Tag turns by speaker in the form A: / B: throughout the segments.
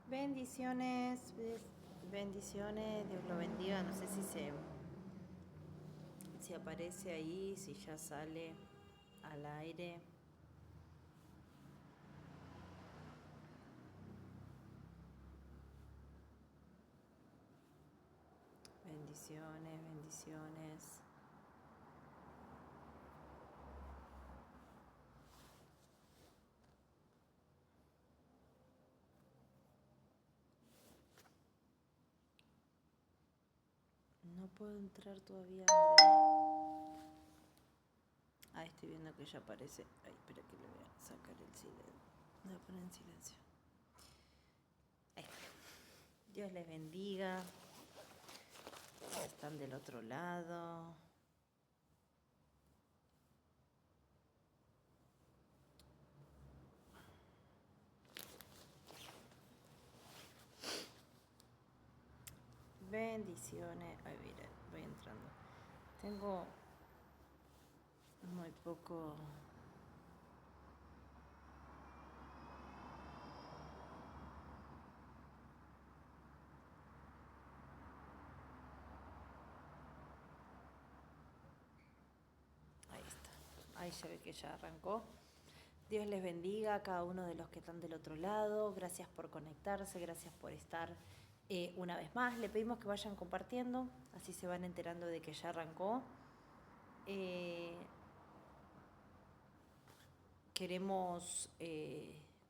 A: Bendiciones, bendiciones, Dios lo bendiga. No sé si aparece ahí, si ya sale al aire. Bendiciones, bendiciones. No puedo entrar todavía, mira. Ah, estoy viendo que ya aparece. Ay, espera que le voy a sacar el silencio. Voy a poner en silencio. Ahí está. Dios les bendiga. Están del otro lado. Bendiciones. Ay, mira, voy entrando. Tengo muy poco. Ahí está. Ahí ya ve que ya arrancó. Dios les bendiga a cada uno de los que están del otro lado. Gracias por conectarse, gracias por estar una vez más. Le pedimos que vayan compartiendo, así se van enterando de que ya arrancó. Queremos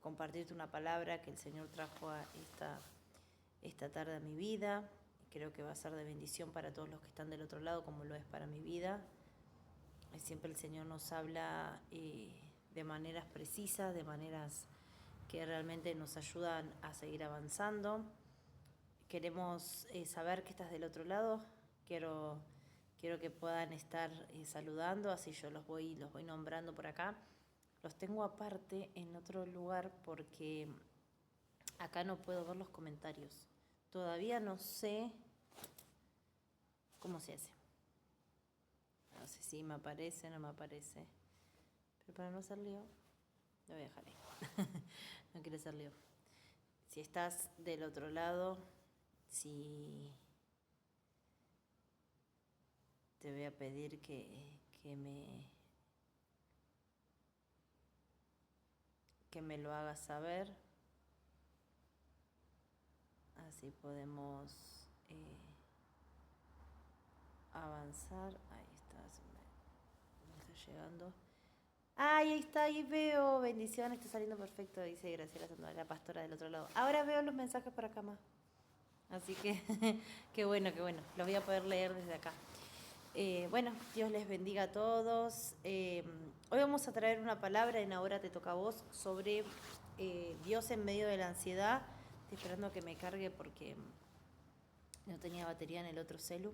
A: compartirte una palabra que el Señor trajo a esta tarde a mi vida. Creo que va a ser de bendición para todos los que están del otro lado, como lo es para mi vida. Siempre el Señor nos habla de maneras precisas, de maneras que realmente nos ayudan a seguir avanzando. Queremos saber que estás del otro lado. Quiero que puedan estar saludando, así yo los voy nombrando por acá. Los tengo aparte en otro lugar porque acá no puedo ver los comentarios. Todavía no sé cómo se hace. No sé si me aparece o no me aparece. Pero para no hacer lío, lo voy a dejar ahí. No quiero hacer lío. Si estás del otro lado, si te voy a pedir que me lo hagas saber. Así podemos avanzar. Ahí está, me está llegando. Ay, ahí está, ahí veo. Bendiciones, está saliendo perfecto, dice Graciela Santana, la pastora del otro lado. Ahora veo los mensajes por acá más. Así que, qué bueno, qué bueno. Los voy a poder leer desde acá. Bueno, Dios les bendiga a todos. Hoy vamos a traer una palabra en Ahora te toca a vos sobre Dios en medio de la ansiedad. Estoy esperando a que me cargue porque no tenía batería en el otro celu.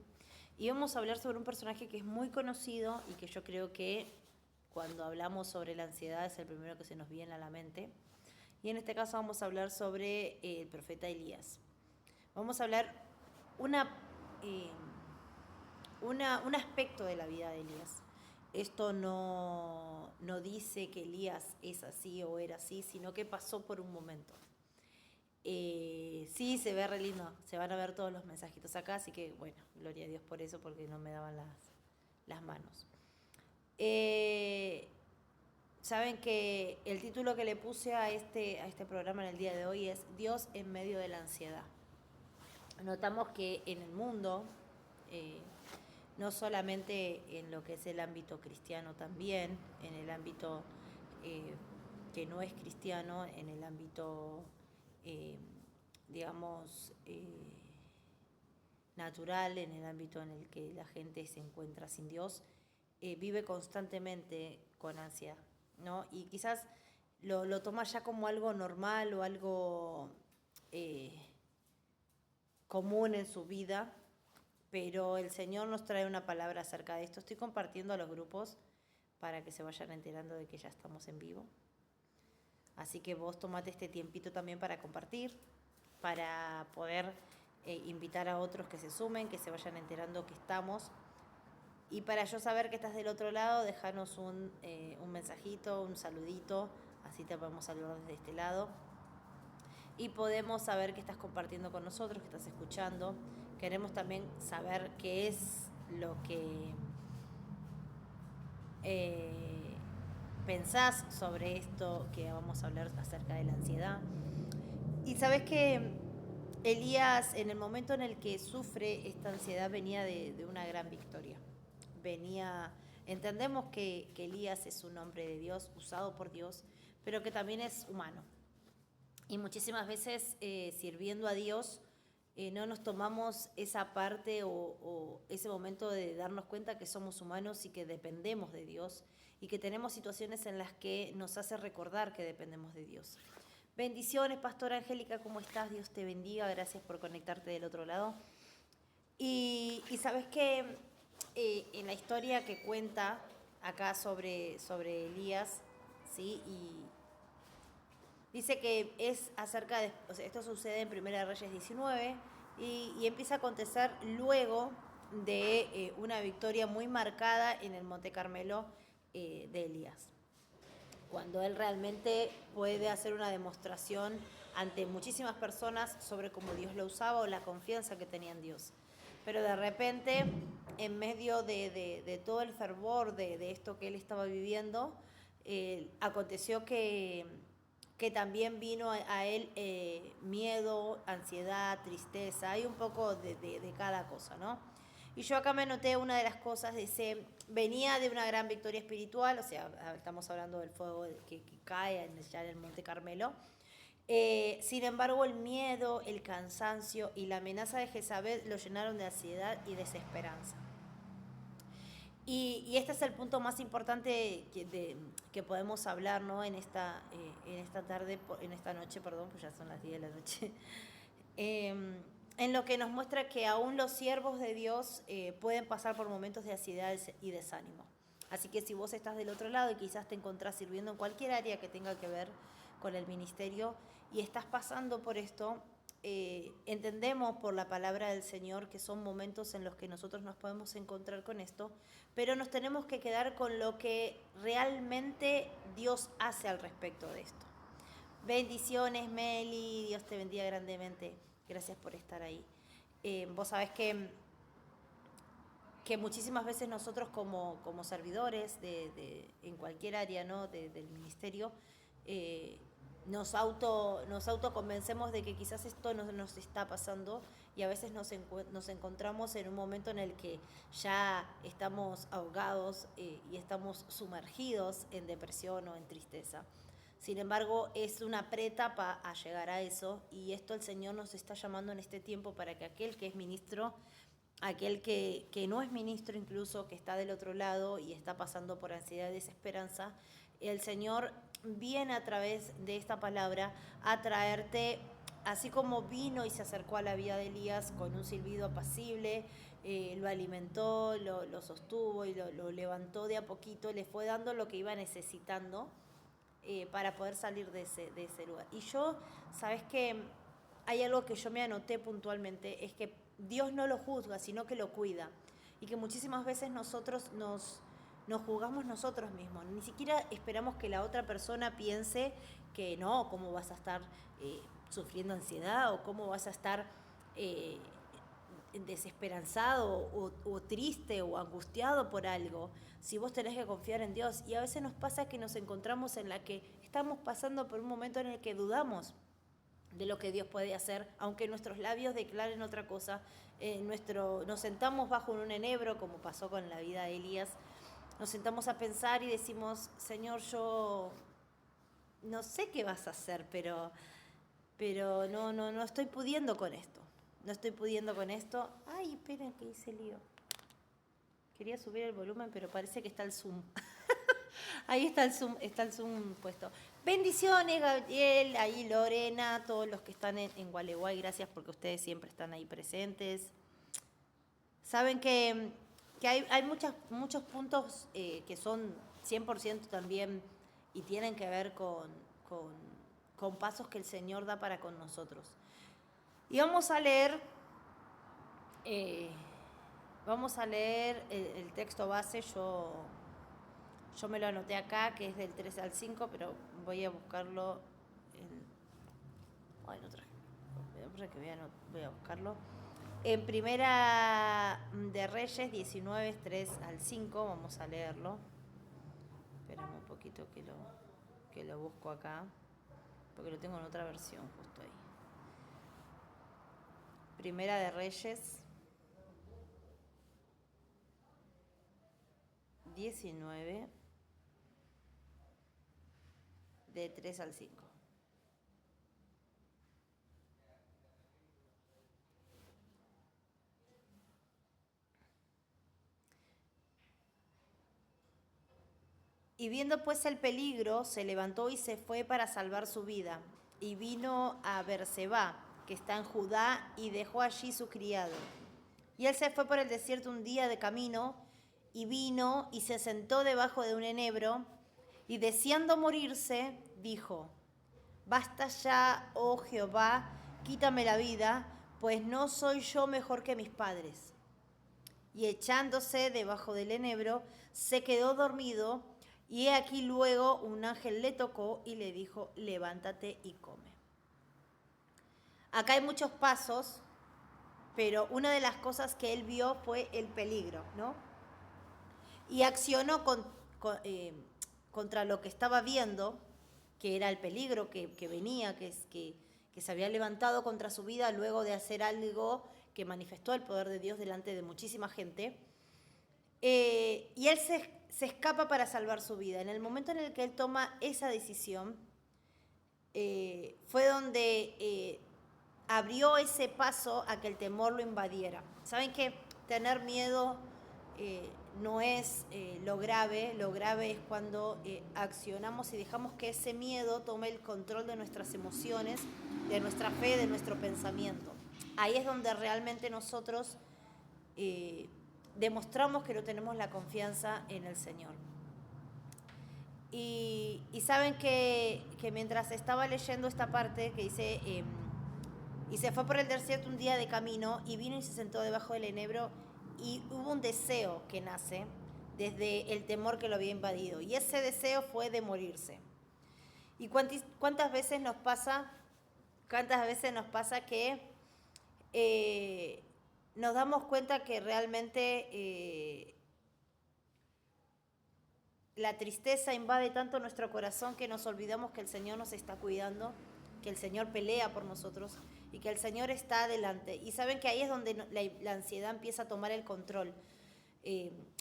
A: Y vamos a hablar sobre un personaje que es muy conocido y que yo creo que cuando hablamos sobre la ansiedad es el primero que se nos viene a la mente. Y en este caso vamos a hablar sobre el profeta Elías. Vamos a hablar eh, un aspecto de la vida de Elías. Esto no dice que Elías es así o era así, sino que pasó por un momento. Sí, se ve re lindo, se van a ver todos los mensajitos acá, así que bueno, gloria a Dios por eso, porque no me daban las manos. Saben que el título que le puse a este programa en el día de hoy es Dios en medio de la ansiedad. Notamos que en el mundo, no solamente en lo que es el ámbito cristiano, también en el ámbito que no es cristiano, en el ámbito, digamos, natural, en el ámbito en el que la gente se encuentra sin Dios, vive constantemente con ansiedad, ¿no? Y quizás lo toma ya como algo normal o algo común en su vida, pero el Señor nos trae una palabra acerca de esto. Estoy compartiendo a los grupos para que se vayan enterando de que ya estamos en vivo. Así que vos tomate este tiempito también para compartir, para poder invitar a otros que se sumen, que se vayan enterando que estamos. Y para yo saber que estás del otro lado, déjanos un mensajito, un saludito, así te podemos saludar desde este lado. y podemos saber que estás compartiendo con nosotros, que estás escuchando. Queremos también saber qué es lo que pensás sobre esto que vamos a hablar acerca de la ansiedad. Y sabes que Elías, en el momento en el que sufre esta ansiedad, venía de una gran victoria. Entendemos que Elías es un hombre de Dios, usado por Dios, pero que también es humano. Y muchísimas veces sirviendo a Dios, no nos tomamos esa parte o ese momento de darnos cuenta que somos humanos y que dependemos de Dios y que tenemos situaciones en las que nos hace recordar que dependemos de Dios. Bendiciones, Pastora Angélica, ¿cómo estás? Dios te bendiga, gracias por conectarte del otro lado. Y sabes que en la historia que cuenta acá sobre Elías, ¿sí? Y dice que es acerca de, o sea, esto sucede en 1 Reyes 19 y empieza a acontecer luego de una victoria muy marcada en el Monte Carmelo de Elías, cuando él realmente puede hacer una demostración ante muchísimas personas sobre cómo Dios lo usaba o la confianza que tenía en Dios. Pero de repente, en medio de todo el fervor de esto que él estaba viviendo, aconteció que también vino a él miedo, ansiedad, tristeza, hay un poco de cada cosa, ¿no? Y yo acá me anoté una de las cosas, dice, venía de una gran victoria espiritual, o sea, estamos hablando del fuego que cae ya en el Monte Carmelo. Sin embargo, el miedo, el cansancio y la amenaza de Jezabel lo llenaron de ansiedad y desesperanza. Y este es el punto más importante que podemos hablar, ¿no? En esta noche, pues ya son las 10 de la noche. En lo que nos muestra que aún los siervos de Dios pueden pasar por momentos de ansiedad y desánimo. Así que si vos estás del otro lado y quizás te encontrás sirviendo en cualquier área que tenga que ver con el ministerio y estás pasando por esto, entendemos por la palabra del Señor que son momentos en los que nosotros nos podemos encontrar con esto, pero nos tenemos que quedar con lo que realmente Dios hace al respecto de esto. Bendiciones, Meli, Dios te bendiga grandemente. Gracias por estar ahí. Vos sabés que muchísimas veces nosotros como servidores en cualquier área, ¿no? del ministerio, nos autoconvencemos de que quizás esto no nos está pasando y a veces nos encontramos en un momento en el que ya estamos ahogados y estamos sumergidos en depresión o en tristeza. Sin embargo, es una preetapa a llegar a eso y esto el Señor nos está llamando en este tiempo para que aquel que es ministro, aquel que no es ministro incluso, que está del otro lado y está pasando por ansiedad y desesperanza, el Señor viene a través de esta palabra a traerte, así como vino y se acercó a la vida de Elías con un silbido apacible, lo alimentó, lo sostuvo y lo levantó de a poquito, le fue dando lo que iba necesitando para poder salir de ese lugar. Y yo, ¿sabes qué? Hay algo que yo me anoté puntualmente, es que Dios no lo juzga, sino que lo cuida. Y que muchísimas veces nosotros nos juzgamos nosotros mismos. Ni siquiera esperamos que la otra persona piense que no, cómo vas a estar sufriendo ansiedad o cómo vas a estar desesperanzado o triste o angustiado por algo, si vos tenés que confiar en Dios. Y a veces nos pasa que nos encontramos en la que estamos pasando por un momento en el que dudamos de lo que Dios puede hacer, aunque nuestros labios declaren otra cosa. Nos sentamos bajo un enebro, como pasó con la vida de Elías, nos sentamos a pensar y decimos, Señor, yo no sé qué vas a hacer, pero no estoy pudiendo con esto. No estoy pudiendo con esto. Ay, esperen que hice lío. Quería subir el volumen, pero parece que está el Zoom. Ahí está el Zoom puesto. Bendiciones, Gabriel, ahí Lorena, todos los que están en Gualeguay, gracias porque ustedes siempre están ahí presentes. Saben que hay muchos puntos que son 100% también y tienen que ver con pasos que el Señor da para con nosotros. Y vamos a leer el texto base. Yo me lo anoté acá, que es del 3 al 5, pero voy a buscarlo Ay, no traje. Para que vean, voy a buscarlo. En Primera de Reyes 19, 3 al 5, vamos a leerlo. Esperamos un poquito que lo busco acá, porque lo tengo en otra versión justo ahí. Primera de Reyes 19, de 3 al 5. Y viendo pues el peligro, se levantó y se fue para salvar su vida. Y vino a Berseba, que está en Judá, y dejó allí su criado. Y él se fue por el desierto un día de camino, y vino y se sentó debajo de un enebro, y deseando morirse, dijo: Basta ya, oh Jehová, quítame la vida, pues no soy yo mejor que mis padres. Y echándose debajo del enebro, se quedó dormido, y he aquí luego un ángel le tocó y le dijo: levántate y come. Acá hay muchos pasos, pero una de las cosas que él vio fue el peligro, ¿no? Y accionó contra lo que estaba viendo, que era el peligro que venía, que se había levantado contra su vida luego de hacer algo que manifestó el poder de Dios delante de muchísima gente. Y él se escapa para salvar su vida. En el momento en el que él toma esa decisión, fue donde abrió ese paso a que el temor lo invadiera. ¿Saben que tener miedo no es lo grave es cuando accionamos y dejamos que ese miedo tome el control de nuestras emociones, de nuestra fe, de nuestro pensamiento? Ahí es donde realmente nosotros demostramos que no tenemos la confianza en el Señor. Y saben que mientras estaba leyendo esta parte que dice, y se fue por el desierto un día de camino, y vino y se sentó debajo del enebro, y hubo un deseo que nace desde el temor que lo había invadido, y ese deseo fue de morirse. ¿Y cuántas veces nos pasa que nos damos cuenta que realmente la tristeza invade tanto nuestro corazón que nos olvidamos que el Señor nos está cuidando, que el Señor pelea por nosotros y que el Señor está adelante? Y saben que ahí es donde la ansiedad empieza a tomar el control.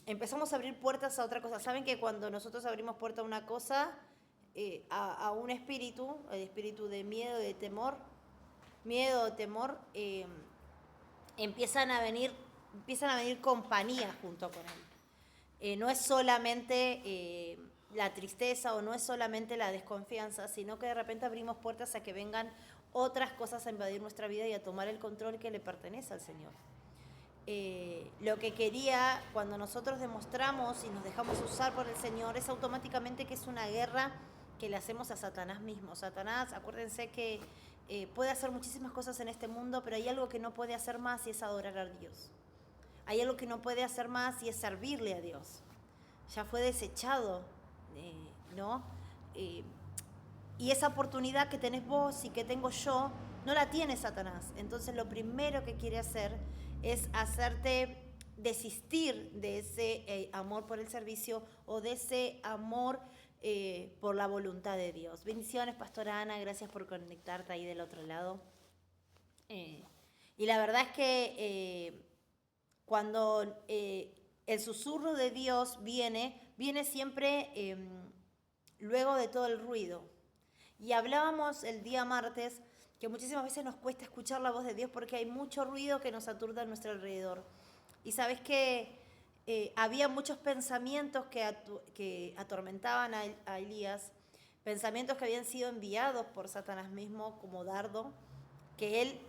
A: Empezamos a abrir puertas a otra cosa. Saben que cuando nosotros abrimos puerta a una cosa, a un espíritu, el espíritu de miedo, de temor, empiezan a venir compañías junto con él. No es solamente la tristeza o no es solamente la desconfianza, sino que de repente abrimos puertas a que vengan otras cosas a invadir nuestra vida y a tomar el control que le pertenece al Señor. Lo que quería, cuando nosotros demostramos y nos dejamos usar por el Señor, es automáticamente que es una guerra que le hacemos a Satanás mismo. Satanás, acuérdense que puede hacer muchísimas cosas en este mundo, pero hay algo que no puede hacer más y es adorar a Dios. Hay algo que no puede hacer más y es servirle a Dios. Ya fue desechado, ¿no? Y esa oportunidad que tenés vos y que tengo yo, no la tiene Satanás. Entonces lo primero que quiere hacer es hacerte desistir de ese amor por el servicio o de ese amor por la voluntad de Dios. Bendiciones, Pastora Ana, gracias por conectarte ahí del otro lado. Y la verdad es que cuando el susurro de Dios viene siempre luego de todo el ruido. Y hablábamos el día martes que muchísimas veces nos cuesta escuchar la voz de Dios porque hay mucho ruido que nos aturda a nuestro alrededor. Y sabes que había muchos pensamientos que atormentaban a Elías, pensamientos que habían sido enviados por Satanás mismo como dardo, que él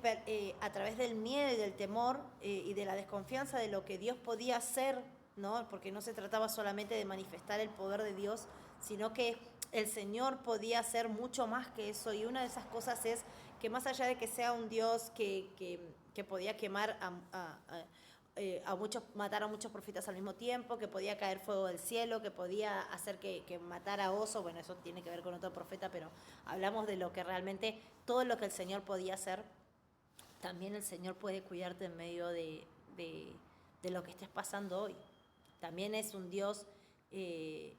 A: a través del miedo y del temor y de la desconfianza de lo que Dios podía hacer, ¿no? Porque no se trataba solamente de manifestar el poder de Dios, sino que el Señor podía hacer mucho más que eso. Y una de esas cosas es que más allá de que sea un Dios que podía quemar matar a muchos profetas al mismo tiempo, que podía caer fuego del cielo, que podía hacer que matara a oso. Bueno, eso tiene que ver con otro profeta, pero hablamos de lo que realmente, todo lo que el Señor podía hacer. También el Señor puede cuidarte en medio de lo que estés pasando hoy. También es un Dios que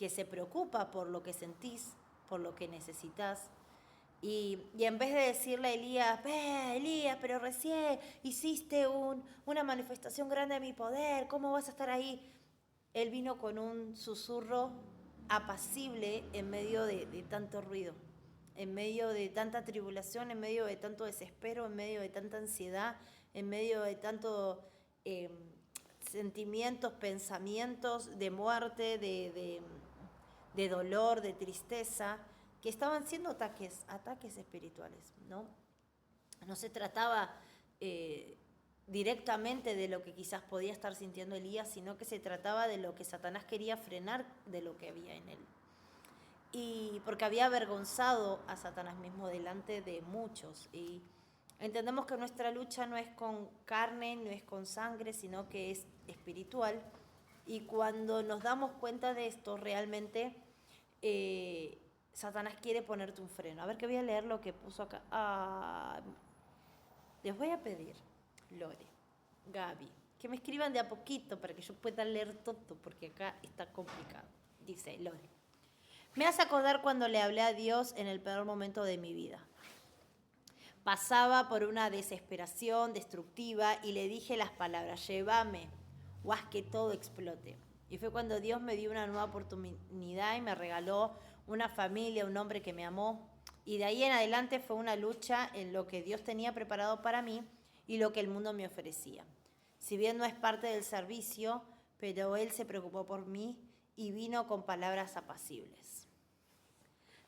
A: se preocupa por lo que sentís, por lo que necesitas. Y en vez de decirle a Elías, Elías, pero recién hiciste una manifestación grande de mi poder, ¿cómo vas a estar ahí? Él vino con un susurro apacible en medio de tanto ruido, en medio de tanta tribulación, en medio de tanto desespero, en medio de tanta ansiedad, en medio de tanto sentimientos, pensamientos de muerte, de dolor, de tristeza, que estaban siendo ataques espirituales, ¿no? No se trataba directamente de lo que quizás podía estar sintiendo Elías, sino que se trataba de lo que Satanás quería frenar de lo que había en él. Y porque había avergonzado a Satanás mismo delante de muchos. Y entendemos que nuestra lucha no es con carne, no es con sangre, sino que es espiritual. Y cuando nos damos cuenta de esto, realmente Satanás quiere ponerte un freno. A ver, que voy a leer lo que puso acá. Les voy a pedir, Lore, Gaby, que me escriban de a poquito para que yo pueda leer todo, porque acá está complicado. Dice Lore: me hace acordar cuando le hablé a Dios en el peor momento de mi vida. Pasaba por una desesperación destructiva y le dije las palabras: llévame o haz que todo explote. Y fue cuando Dios me dio una nueva oportunidad y me regaló una familia, un hombre que me amó. Y de ahí en adelante fue una lucha en lo que Dios tenía preparado para mí y lo que el mundo me ofrecía. Si bien no es parte del servicio, pero Él se preocupó por mí y vino con palabras apacibles.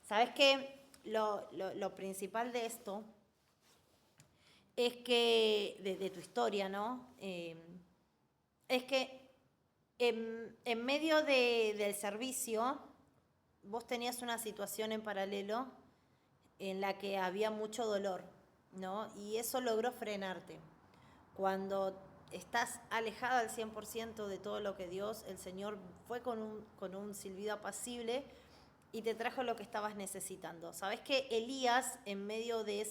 A: ¿Sabes qué? Lo principal de esto es que, de tu historia, ¿no? Es que en medio del servicio, vos tenías una situación en paralelo en la que había mucho dolor, ¿no? Y eso logró frenarte. Cuando estás alejada al 100% de todo lo que Dios, el Señor, fue con un silbido apacible y te trajo lo que estabas necesitando. ¿Sabes que Elías, en medio de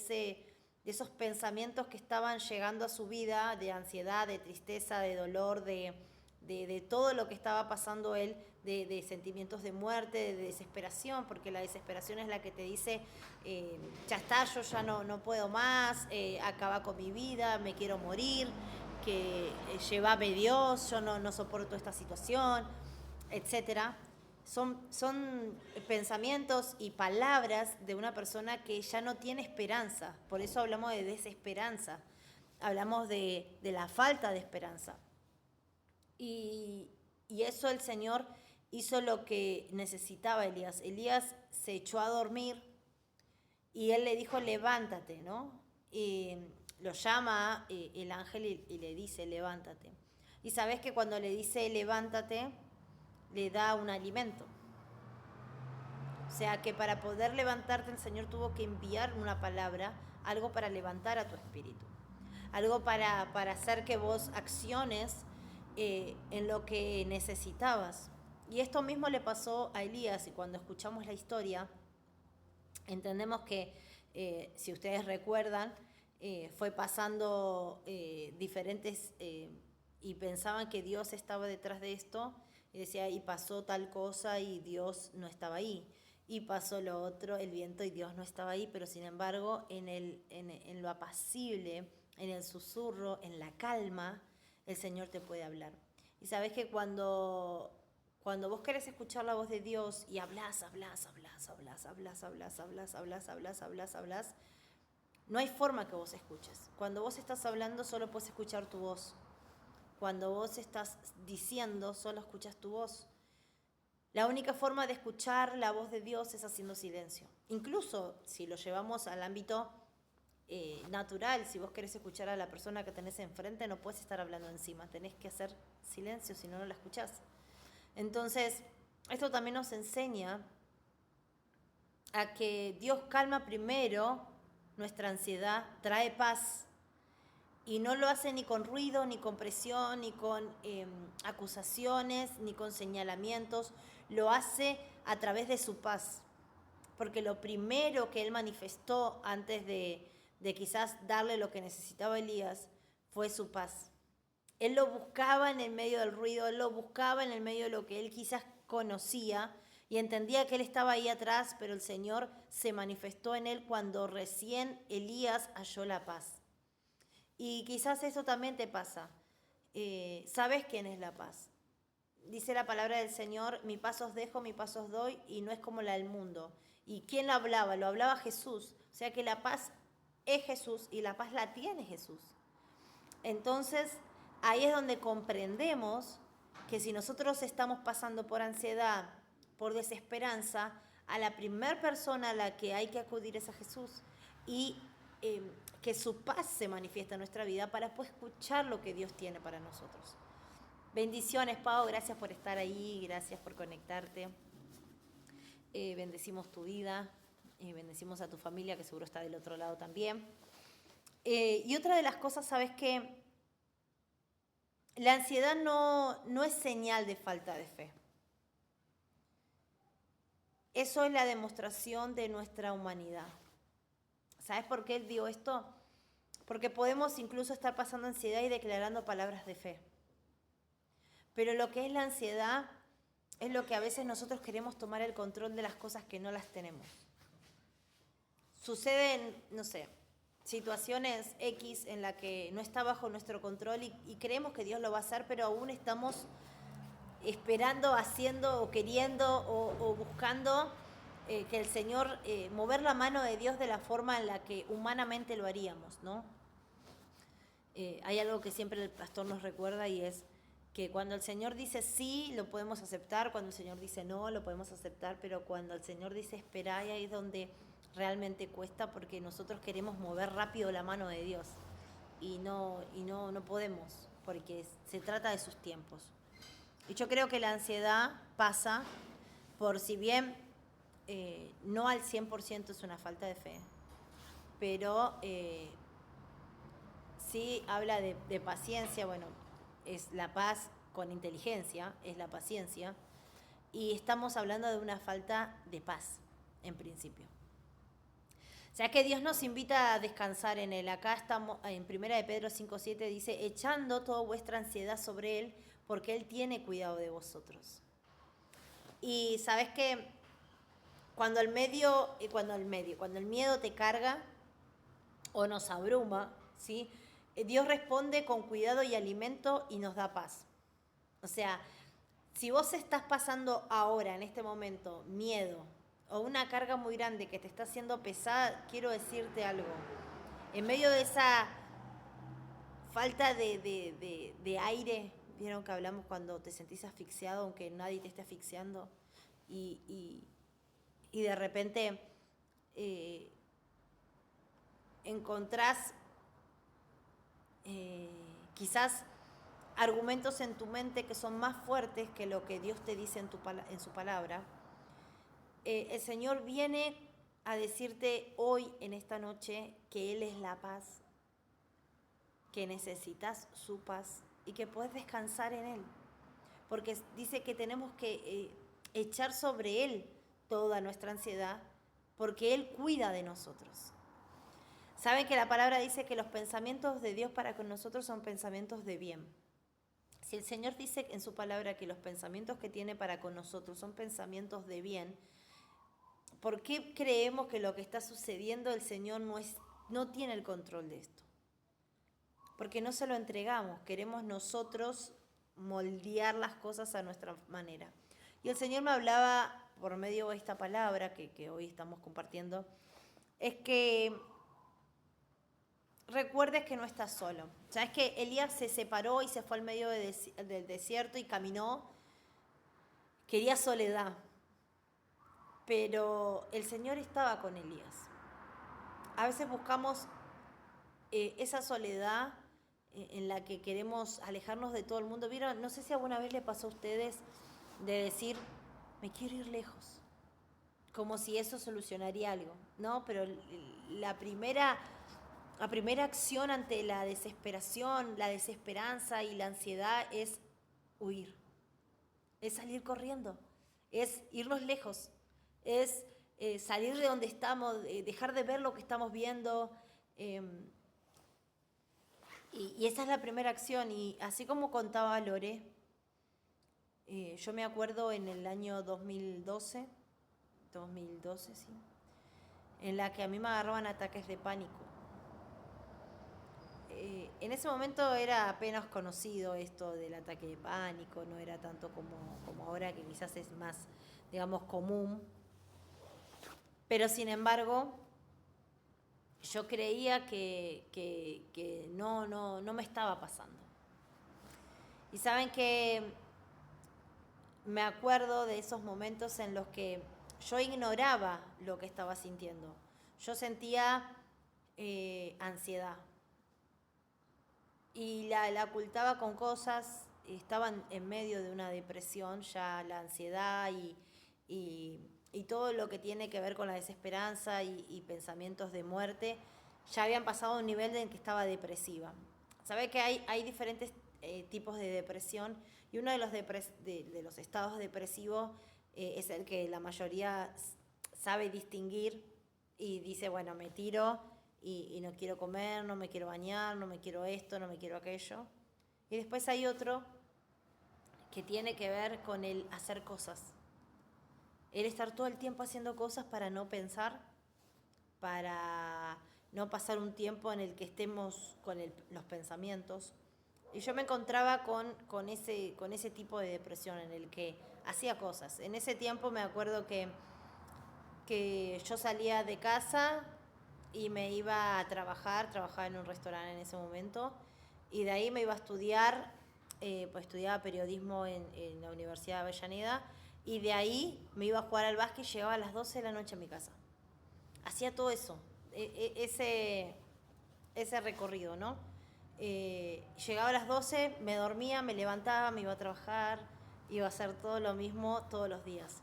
A: esos pensamientos que estaban llegando a su vida, de ansiedad, de tristeza, de dolor, de todo lo que estaba pasando él, de sentimientos de muerte, de desesperación, porque la desesperación es la que te dice, ya está, yo ya no puedo más, acaba con mi vida, me quiero morir, que llévame Dios, yo no soporto esta situación, etcétera. Son pensamientos y palabras de una persona que ya no tiene esperanza. Por eso hablamos de desesperanza. Hablamos de la falta de esperanza. Y eso el Señor hizo lo que necesitaba Elías. Elías se echó a dormir y Él le dijo: levántate, ¿no? Lo llama el ángel y le dice: levántate. Y sabes que cuando le dice levántate, le da un alimento. O sea que para poder levantarte, el Señor tuvo que enviar una palabra, algo para levantar a tu espíritu, algo para hacer que vos acciones en lo que necesitabas. Y esto mismo le pasó a Elías, y cuando escuchamos la historia, entendemos que, si ustedes recuerdan, fue pasando diferentes, y pensaban que Dios estaba detrás de esto, y decía, y pasó tal cosa y Dios no estaba ahí, y pasó lo otro, el viento, y Dios no estaba ahí, pero sin embargo en lo apacible, en el susurro, en la calma, el Señor te puede hablar. Y sabes que cuando vos querés escuchar la voz de Dios y hablas, no hay forma que vos escuches. Cuando vos estás hablando, solo puedes escuchar tu voz. Cuando vos estás diciendo, solo escuchas tu voz. La única forma de escuchar la voz de Dios es haciendo silencio. Incluso si lo llevamos al ámbito natural, si vos querés escuchar a la persona que tenés enfrente, no puedes estar hablando encima, tenés que hacer silencio, si no, no la escuchás. Entonces, esto también nos enseña a que Dios calma primero nuestra ansiedad, trae paz, Y no lo hace ni con ruido, ni con presión, ni con acusaciones, ni con señalamientos. Lo hace a través de su paz. Porque lo primero que él manifestó antes de quizás darle lo que necesitaba Elías fue su paz. Él lo buscaba en el medio del ruido, él lo buscaba en el medio de lo que él quizás conocía y entendía que él estaba ahí atrás, pero el Señor se manifestó en él cuando recién Elías halló la paz. Y quizás eso también te pasa. ¿Sabes quién es la paz? Dice la palabra del Señor, mi paz os dejo, mi paz os doy, y no es como la del mundo. ¿Y quién lo hablaba? Lo hablaba Jesús. O sea que la paz es Jesús y la paz la tiene Jesús. Entonces, ahí es donde comprendemos que si nosotros estamos pasando por ansiedad, por desesperanza, a la primera persona a la que hay que acudir es a Jesús. Y que su paz se manifiesta en nuestra vida para después escuchar lo que Dios tiene para nosotros. Bendiciones, Pau, gracias por estar ahí, gracias por conectarte. Bendecimos tu vida, bendecimos a tu familia que seguro está del otro lado también. Y otra de las cosas, ¿sabes qué? La ansiedad no es señal de falta de fe. Eso es la demostración de nuestra humanidad. ¿Sabes por qué él dijo esto? Porque podemos incluso estar pasando ansiedad y declarando palabras de fe. Pero lo que es la ansiedad es lo que a veces nosotros queremos tomar el control de las cosas que no las tenemos. Suceden, no sé, situaciones X en la que no está bajo nuestro control y creemos que Dios lo va a hacer, pero aún estamos esperando, haciendo o queriendo o buscando que el Señor, mover la mano de Dios de la forma en la que humanamente lo haríamos, ¿no? Hay algo que siempre el pastor nos recuerda y es que cuando el Señor dice sí, lo podemos aceptar, cuando el Señor dice no, lo podemos aceptar, pero cuando el Señor dice espera, ahí es donde realmente cuesta porque nosotros queremos mover rápido la mano de Dios y no podemos porque se trata de sus tiempos. Y yo creo que la ansiedad pasa por, si bien no al 100% es una falta de fe, pero sí habla de paciencia, bueno, es la paz con inteligencia, es la paciencia, y estamos hablando de una falta de paz, en principio. O sea que Dios nos invita a descansar en Él. Acá estamos, en 1 de Pedro 5:7 dice, echando toda vuestra ansiedad sobre Él, porque Él tiene cuidado de vosotros. Y sabes que cuando el miedo te carga o nos abruma, ¿sí? Dios responde con cuidado y alimento y nos da paz. O sea, si vos estás pasando ahora, en este momento, miedo o una carga muy grande que te está haciendo pesada, quiero decirte algo. En medio de esa falta de aire, vieron que hablamos cuando te sentís asfixiado, aunque nadie te esté asfixiando, y de repente encontrás quizás argumentos en tu mente que son más fuertes que lo que Dios te dice en su palabra, el Señor viene a decirte hoy, en esta noche, que Él es la paz, que necesitas su paz y que puedes descansar en Él. Porque dice que tenemos que echar sobre Él toda nuestra ansiedad, porque Él cuida de nosotros. Saben que la palabra dice que los pensamientos de Dios para con nosotros son pensamientos de bien. Si el Señor dice en su palabra que los pensamientos que tiene para con nosotros son pensamientos de bien, ¿por qué creemos que lo que está sucediendo el Señor no tiene el control de esto? Porque no se lo entregamos, queremos nosotros moldear las cosas a nuestra manera. Y el Señor me hablaba por medio de esta palabra que hoy estamos compartiendo, es que recuerdes que no estás solo. Sabes que Elías se separó y se fue al medio del desierto y caminó, quería soledad, pero el Señor estaba con Elías. A veces buscamos esa soledad en la que queremos alejarnos de todo el mundo. ¿Vieron? No sé si alguna vez le pasó a ustedes de decir, me quiero ir lejos, como si eso solucionaría algo, ¿no? Pero la primera la primera acción ante la desesperación, la desesperanza y la ansiedad es huir, es salir corriendo, es irnos lejos, es salir de donde estamos, dejar de ver lo que estamos viendo. Y esa es la primera acción. Y así como contaba Lore, yo me acuerdo en el año 2012, sí, en la que a mí me agarraban ataques de pánico. En ese momento era apenas conocido esto del ataque de pánico, no era tanto como ahora, que quizás es más, digamos, común. Pero sin embargo, yo creía que no me estaba pasando. Y saben que me acuerdo de esos momentos en los que yo ignoraba lo que estaba sintiendo. Yo sentía ansiedad. Y la ocultaba con cosas, estaban en medio de una depresión, ya la ansiedad y todo lo que tiene que ver con la desesperanza y pensamientos de muerte, ya habían pasado a un nivel en que estaba depresiva. Sabe que hay diferentes tipos de depresión, y uno de los estados depresivos es el que la mayoría sabe distinguir y dice, bueno, me tiro y no quiero comer, no me quiero bañar, no me quiero esto, no me quiero aquello. Y después hay otro que tiene que ver con el hacer cosas. El estar todo el tiempo haciendo cosas para no pensar, para no pasar un tiempo en el que estemos con los pensamientos. Y yo me encontraba con ese tipo de depresión en el que hacía cosas. En ese tiempo me acuerdo que yo salía de casa y me iba a trabajaba en un restaurante en ese momento, y de ahí me iba a estudiar, pues estudiaba periodismo en la Universidad de Avellaneda, y de ahí me iba a jugar al básquet y llegaba a las 12 de la noche a mi casa. Hacía todo eso, ese recorrido, ¿no? Llegaba a las 12, me dormía, me levantaba, me iba a trabajar, iba a hacer todo lo mismo todos los días.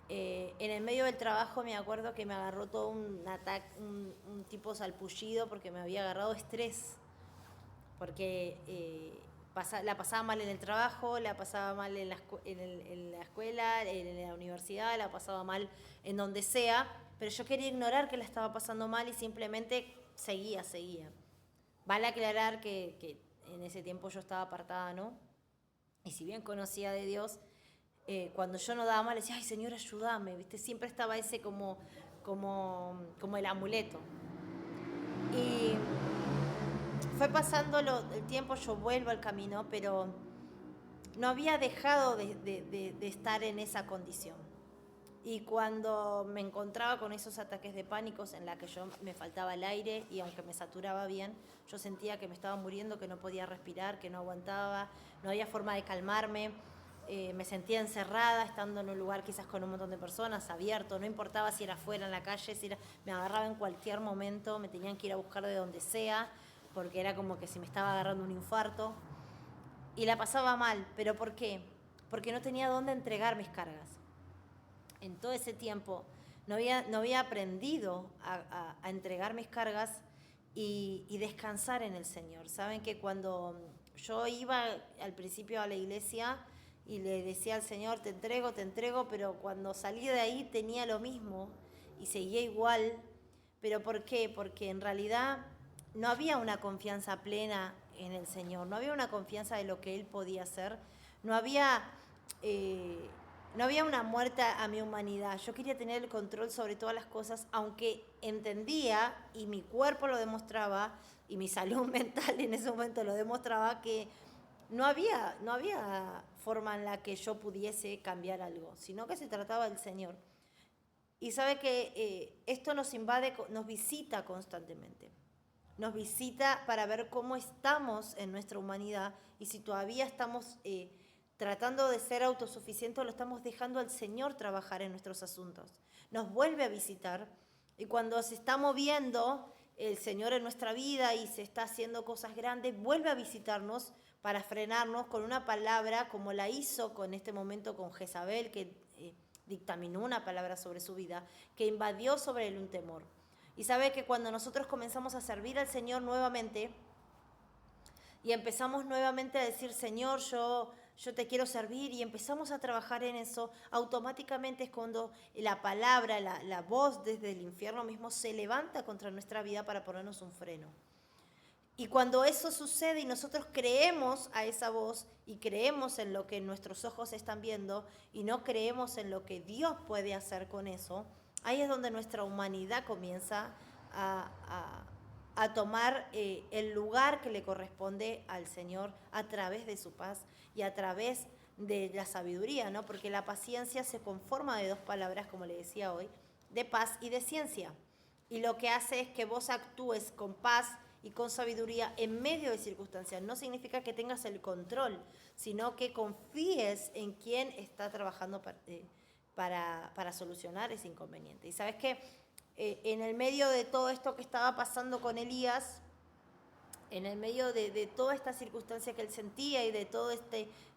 A: En el medio del trabajo me acuerdo que me agarró todo un ataque, un tipo salpullido, porque me había agarrado estrés, porque la pasaba mal en el trabajo, la pasaba mal en la escuela, en la universidad, la pasaba mal en donde sea, pero yo quería ignorar que la estaba pasando mal y simplemente seguía. Vale aclarar que en ese tiempo yo estaba apartada, ¿no? Y si bien conocía de Dios, cuando yo no daba mal, decía, ay, Señor, ayúdame, ¿viste? Siempre estaba ese como el amuleto. Y fue pasando el tiempo, yo vuelvo al camino, pero no había dejado de estar en esa condición. Y cuando me encontraba con esos ataques de pánicos en la que yo me faltaba el aire, y aunque me saturaba bien, yo sentía que me estaba muriendo, que no podía respirar, que no aguantaba, no había forma de calmarme. Me sentía encerrada, estando en un lugar quizás con un montón de personas, abierto, no importaba si era afuera, en la calle, me agarraba en cualquier momento, me tenían que ir a buscar de donde sea, porque era como que si me estaba agarrando un infarto. Y la pasaba mal, ¿pero por qué? Porque no tenía dónde entregar mis cargas. En todo ese tiempo no había aprendido a entregar mis cargas y descansar en el Señor. Saben que cuando yo iba al principio a la iglesia y le decía al Señor, te entrego, pero cuando salí de ahí tenía lo mismo y seguía igual. ¿Pero por qué? Porque en realidad no había una confianza plena en el Señor, no había una confianza de lo que Él podía hacer, no había una muerte a mi humanidad. Yo quería tener el control sobre todas las cosas, aunque entendía, y mi cuerpo lo demostraba, y mi salud mental en ese momento lo demostraba, que no había forma en la que yo pudiese cambiar algo, sino que se trataba del Señor. Y sabe que esto nos invade, nos visita constantemente. Nos visita para ver cómo estamos en nuestra humanidad, y si todavía estamos tratando de ser autosuficientes, lo estamos dejando al Señor trabajar en nuestros asuntos. Nos vuelve a visitar, y cuando se está moviendo el Señor en nuestra vida y se está haciendo cosas grandes, vuelve a visitarnos para frenarnos con una palabra, como la hizo con este momento con Jezabel, que dictaminó una palabra sobre su vida, que invadió sobre él un temor. Y sabe que cuando nosotros comenzamos a servir al Señor nuevamente y empezamos nuevamente a decir, Señor, yo te quiero servir, y empezamos a trabajar en eso, automáticamente es cuando la palabra, la voz desde el infierno mismo se levanta contra nuestra vida para ponernos un freno. Y cuando eso sucede y nosotros creemos a esa voz y creemos en lo que nuestros ojos están viendo y no creemos en lo que Dios puede hacer con eso, ahí es donde nuestra humanidad comienza a tomar el lugar que le corresponde al Señor a través de su paz y a través de la sabiduría, ¿no? Porque la paciencia se conforma de dos palabras, como le decía hoy, de paz y de ciencia. Y lo que hace es que vos actúes con paz y con sabiduría en medio de circunstancias. No significa que tengas el control, sino que confíes en quien está trabajando para solucionar ese inconveniente. Y sabes que en el medio de todo esto que estaba pasando con Elías, en el medio de toda esta circunstancia que él sentía y de todas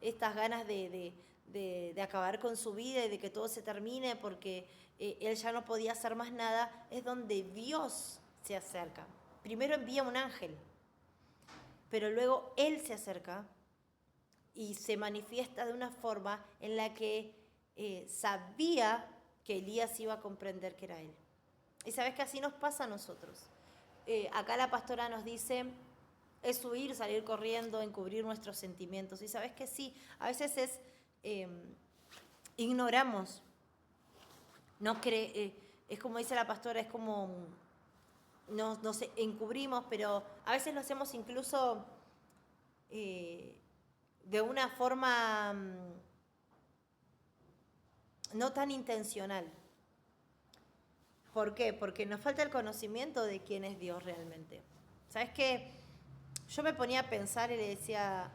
A: estas ganas de acabar con su vida y de que todo se termine porque él ya no podía hacer más nada, es donde Dios se acerca. Primero envía un ángel, pero luego él se acerca y se manifiesta de una forma en la que sabía que Elías iba a comprender que era él. Y sabes que así nos pasa a nosotros. Acá la pastora nos dice, es huir, salir corriendo, encubrir nuestros sentimientos. Y sabes que sí, a veces es, ignoramos, es como dice la pastora, es como, nos encubrimos, pero a veces lo hacemos incluso de una forma no tan intencional. ¿Por qué? Porque nos falta el conocimiento de quién es Dios realmente. ¿Sabes qué? Yo me ponía a pensar y le decía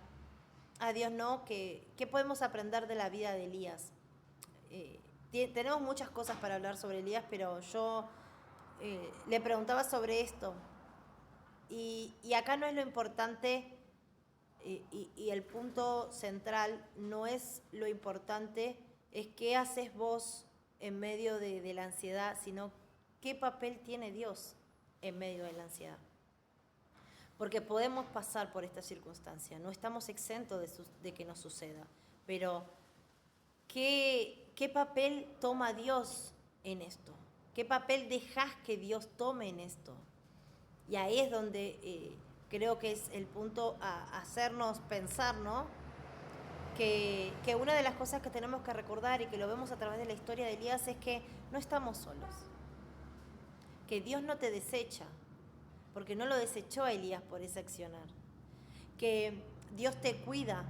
A: a Dios, ¿no? ¿Qué podemos aprender de la vida de Elías? Tenemos muchas cosas para hablar sobre Elías, pero yo le preguntaba sobre esto. Y acá no es lo importante, y el punto central no es lo importante, es qué haces vos en medio de la ansiedad, sino qué papel tiene Dios en medio de la ansiedad. Porque podemos pasar por esta circunstancia, no estamos exentos de que nos suceda, pero ¿qué papel toma Dios en esto? ¿Qué papel dejas que Dios tome en esto? Y ahí es donde creo que es el punto a hacernos pensar, ¿no? Que una de las cosas que tenemos que recordar y que lo vemos a través de la historia de Elías es que no estamos solos. Que Dios no te desecha, porque no lo desechó a Elías por ese accionar. Que Dios te cuida,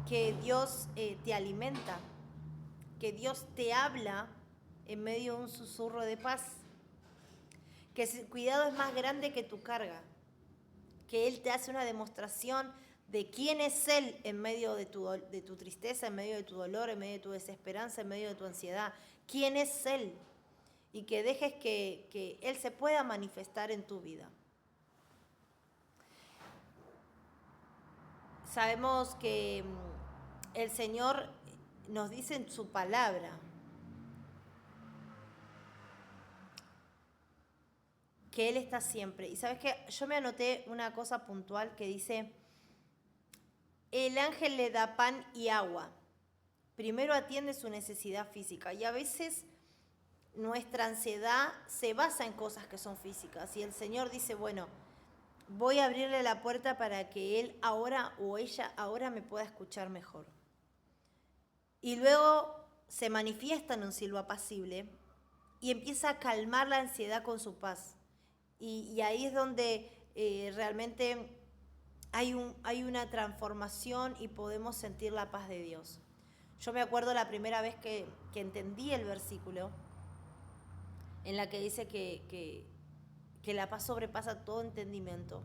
A: que Dios te alimenta, que Dios te habla en medio de un susurro de paz, que el cuidado es más grande que tu carga, que Él te hace una demostración de quién es Él en medio de tu tristeza, en medio de tu dolor, en medio de tu desesperanza, en medio de tu ansiedad. ¿Quién es Él? Y que dejes que Él se pueda manifestar en tu vida. Sabemos que el Señor nos dice en su palabra que Él está siempre. Y sabes que yo me anoté una cosa puntual que dice, el ángel le da pan y agua. Primero atiende su necesidad física. Y a veces nuestra ansiedad se basa en cosas que son físicas. Y el Señor dice, bueno, voy a abrirle la puerta para que él ahora o ella ahora me pueda escuchar mejor. Y luego se manifiesta en un silbo apacible y empieza a calmar la ansiedad con su paz. Y ahí es donde realmente hay una transformación y podemos sentir la paz de Dios. Yo me acuerdo la primera vez que entendí el versículo en la que dice que la paz sobrepasa todo entendimiento.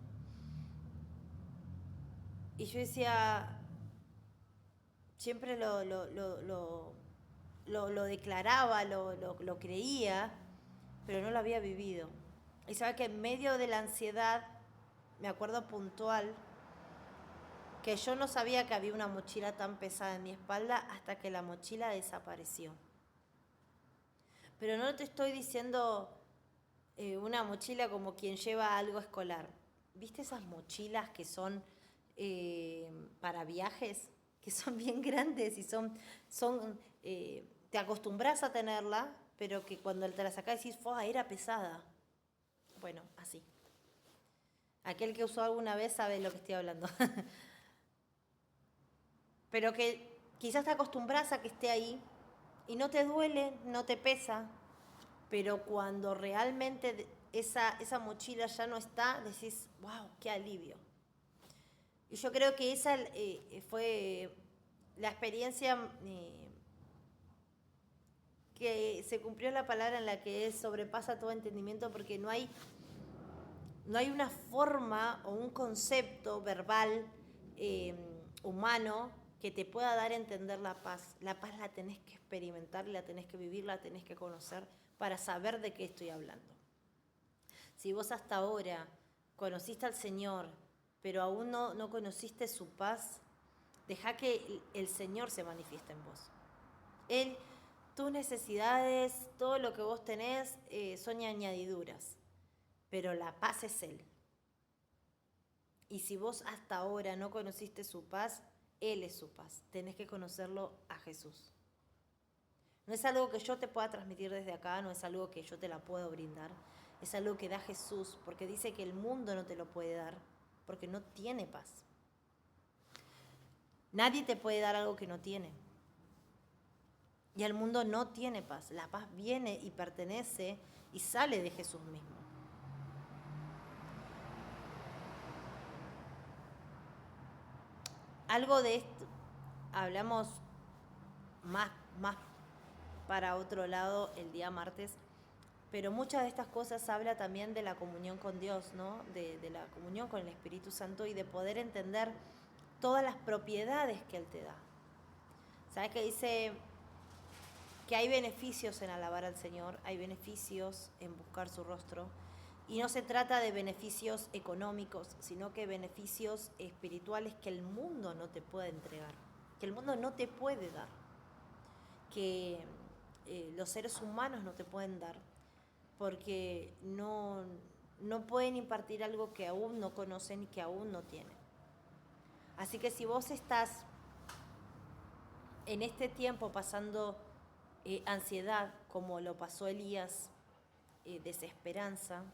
A: Y yo decía, siempre lo declaraba, lo creía, pero no lo había vivido. Y sabe que en medio de la ansiedad, me acuerdo puntual, que yo no sabía que había una mochila tan pesada en mi espalda hasta que la mochila desapareció. Pero no te estoy diciendo una mochila como quien lleva algo escolar. ¿Viste esas mochilas que son para viajes? Que son bien grandes y te acostumbras a tenerla, pero que cuando te la sacás decís, ¡fua! Era pesada. Bueno, así. Aquel que usó alguna vez sabe de lo que estoy hablando. Pero que quizás te acostumbras a que esté ahí y no te duele, no te pesa, pero cuando realmente esa mochila ya no está, decís, wow, qué alivio. Y yo creo que esa fue la experiencia que se cumplió la palabra en la que sobrepasa todo entendimiento, porque no hay una forma o un concepto verbal humano que te pueda dar a entender la paz. La paz la tenés que experimentar, la tenés que vivir, la tenés que conocer para saber de qué estoy hablando. Si vos hasta ahora conociste al Señor, pero aún no conociste su paz, deja que el Señor se manifieste en vos. Él, tus necesidades, todo lo que vos tenés son añadiduras, pero la paz es Él. Y si vos hasta ahora no conociste su paz, Él es su paz. Tenés que conocerlo a Jesús. No es algo que yo te pueda transmitir desde acá, no es algo que yo te la puedo brindar. Es algo que da Jesús, porque dice que el mundo no te lo puede dar, porque no tiene paz. Nadie te puede dar algo que no tiene. Y el mundo no tiene paz. La paz viene y pertenece y sale de Jesús mismo. Algo de esto hablamos más para otro lado el día martes, pero muchas de estas cosas habla también de la comunión con Dios, ¿no? De la comunión con el Espíritu Santo y de poder entender todas las propiedades que Él te da. ¿Sabes qué dice? Que hay beneficios en alabar al Señor, hay beneficios en buscar su rostro, y no se trata de beneficios económicos, sino que beneficios espirituales que el mundo no te puede entregar, que el mundo no te puede dar, que los seres humanos no te pueden dar, porque no pueden impartir algo que aún no conocen y que aún no tienen. Así que si vos estás en este tiempo pasando ansiedad, como lo pasó Elías, desesperanza,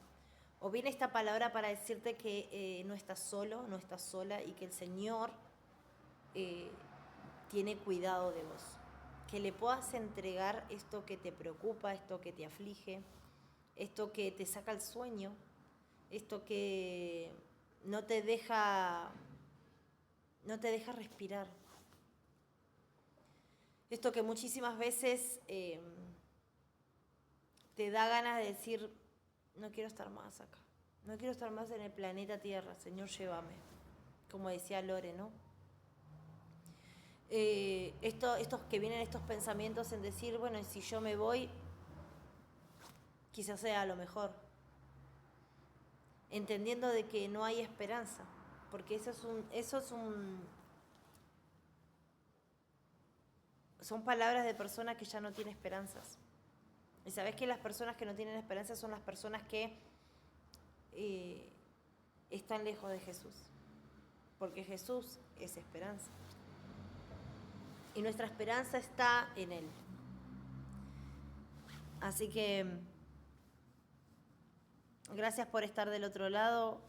A: o bien esta palabra para decirte que no estás solo, no estás sola y que el Señor tiene cuidado de vos. Que le puedas entregar esto que te preocupa, esto que te aflige, esto que te saca el sueño, esto que no te deja respirar. Esto que muchísimas veces te da ganas de decir, no quiero estar más acá, no quiero estar más en el planeta Tierra, Señor, llévame, como decía Lore, ¿no? Estos que vienen estos pensamientos en decir, bueno, y si yo me voy, quizás sea lo mejor, entendiendo de que no hay esperanza, porque son palabras de personas que ya no tienen esperanzas. Y sabes que las personas que no tienen esperanza son las personas que están lejos de Jesús, porque Jesús es esperanza. Y nuestra esperanza está en Él. Así que gracias por estar del otro lado.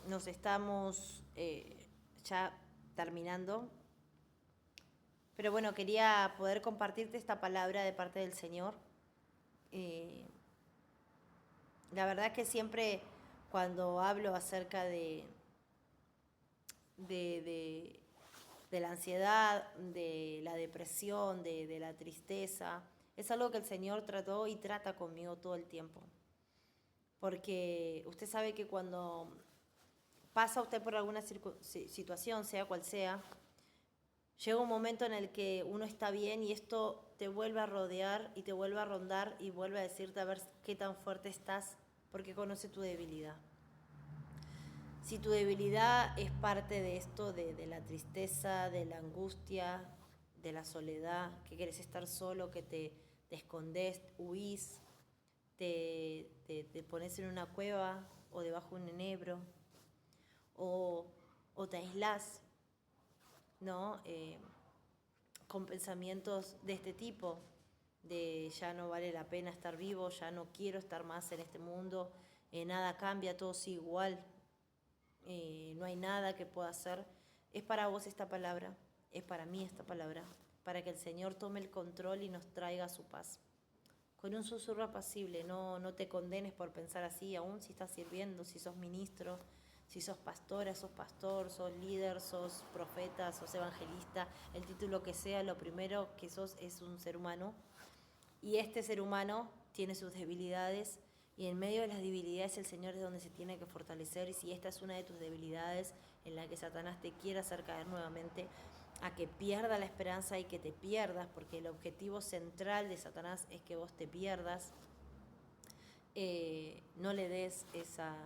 A: Nos estamos ya terminando. Pero bueno, quería poder compartirte esta palabra de parte del Señor. La verdad que siempre cuando hablo acerca de la ansiedad, de la depresión, de la tristeza, es algo que el Señor trató y trata conmigo todo el tiempo. Porque usted sabe que cuando pasa usted por alguna situación, sea cual sea, llega un momento en el que uno está bien y esto te vuelve a rodear y te vuelve a rondar y vuelve a decirte a ver qué tan fuerte estás, porque conoce tu debilidad. Si tu debilidad es parte de esto, de la tristeza, de la angustia, de la soledad, que querés estar solo, que te escondés, huís, te pones en una cueva o debajo de un enebro o te aislás, ¿no? Con pensamientos de este tipo, de ya no vale la pena estar vivo, ya no quiero estar más en este mundo, nada cambia, todo sigue igual, no hay nada que pueda hacer. Es para vos esta palabra, es para mí esta palabra, para que el Señor tome el control y nos traiga su paz. Con un susurro apacible, no te condenes por pensar así, aún si estás sirviendo, si sos ministro, si sos pastora, sos pastor, sos líder, sos profeta, sos evangelista, el título que sea, lo primero que sos es un ser humano. Y este ser humano tiene sus debilidades y en medio de las debilidades el Señor es donde se tiene que fortalecer. Y si esta es una de tus debilidades en la que Satanás te quiere hacer caer nuevamente, a que pierda la esperanza y que te pierdas, porque el objetivo central de Satanás es que vos te pierdas, no le des esa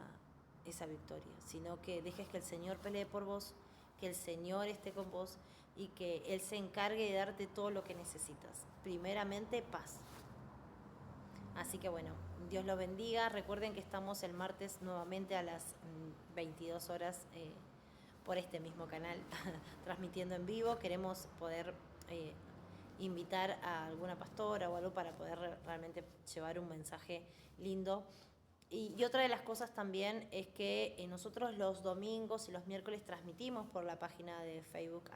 A: victoria, sino que dejes que el Señor pelee por vos, que el Señor esté con vos y que Él se encargue de darte todo lo que necesitas. Primeramente, paz. Así que bueno, Dios los bendiga. Recuerden que estamos el martes nuevamente a las 22 horas por este mismo canal, transmitiendo en vivo. Queremos poder invitar a alguna pastora o algo para poder realmente llevar un mensaje lindo. Y otra de las cosas también es que nosotros los domingos y los miércoles transmitimos por la página de Facebook,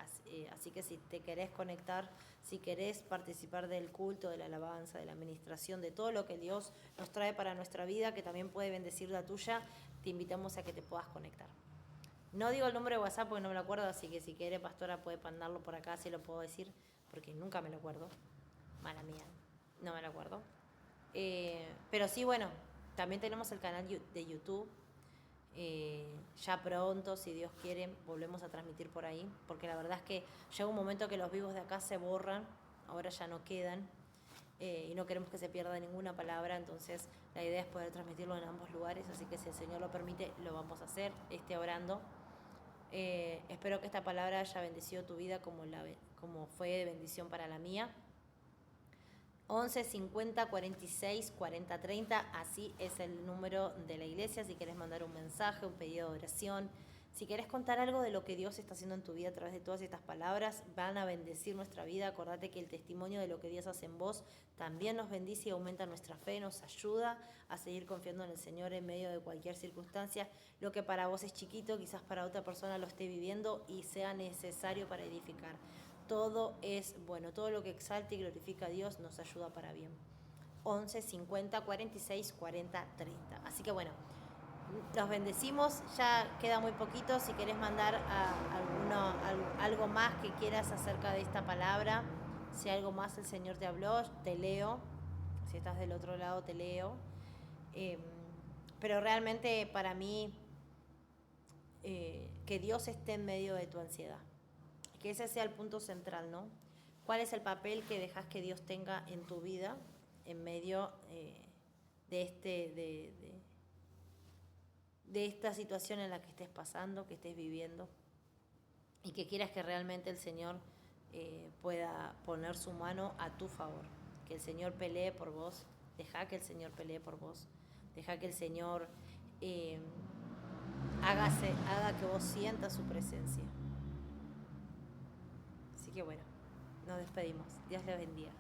A: así que si te querés conectar, si querés participar del culto, de la alabanza, de la administración, de todo lo que Dios nos trae para nuestra vida, que también puede bendecir la tuya, te invitamos a que te puedas conectar. No digo el número de WhatsApp porque no me lo acuerdo, así que si quiere pastora puede mandarlo por acá, si lo puedo decir, porque nunca me lo acuerdo. Mala mía, no me lo acuerdo. Pero sí, bueno, también tenemos el canal de YouTube. Ya pronto, si Dios quiere, volvemos a transmitir por ahí, porque la verdad es que llega un momento que los vivos de acá se borran, ahora ya no quedan, y no queremos que se pierda ninguna palabra, entonces la idea es poder transmitirlo en ambos lugares, así que si el Señor lo permite, lo vamos a hacer, esté orando. Espero que esta palabra haya bendecido tu vida como fue de bendición para la mía. 11 50 46 40 30, así es el número de la iglesia. Si quieres mandar un mensaje, un pedido de oración, si quieres contar algo de lo que Dios está haciendo en tu vida a través de todas estas palabras, van a bendecir nuestra vida. Acordate que el testimonio de lo que Dios hace en vos también nos bendice y aumenta nuestra fe, nos ayuda a seguir confiando en el Señor en medio de cualquier circunstancia. Lo que para vos es chiquito, quizás para otra persona lo esté viviendo y sea necesario para edificar. Todo es bueno, todo lo que exalte y glorifica a Dios nos ayuda para bien. 11 50 46 40 30. Así que bueno, los bendecimos, ya queda muy poquito. Si querés mandar algo más que quieras acerca de esta palabra, si algo más el Señor te habló, te leo. Si estás del otro lado, te leo. Pero realmente para mí, que Dios esté en medio de tu ansiedad. Que ese sea el punto central, ¿no? ¿Cuál es el papel que dejas que Dios tenga en tu vida en medio de esta situación en la que estés pasando, que estés viviendo? Y que quieras que realmente el Señor pueda poner su mano a tu favor. Que el Señor pelee por vos. Deja que el Señor pelee por vos. Deja que el Señor haga que vos sientas su presencia. Así que bueno, nos despedimos. Dios les bendiga.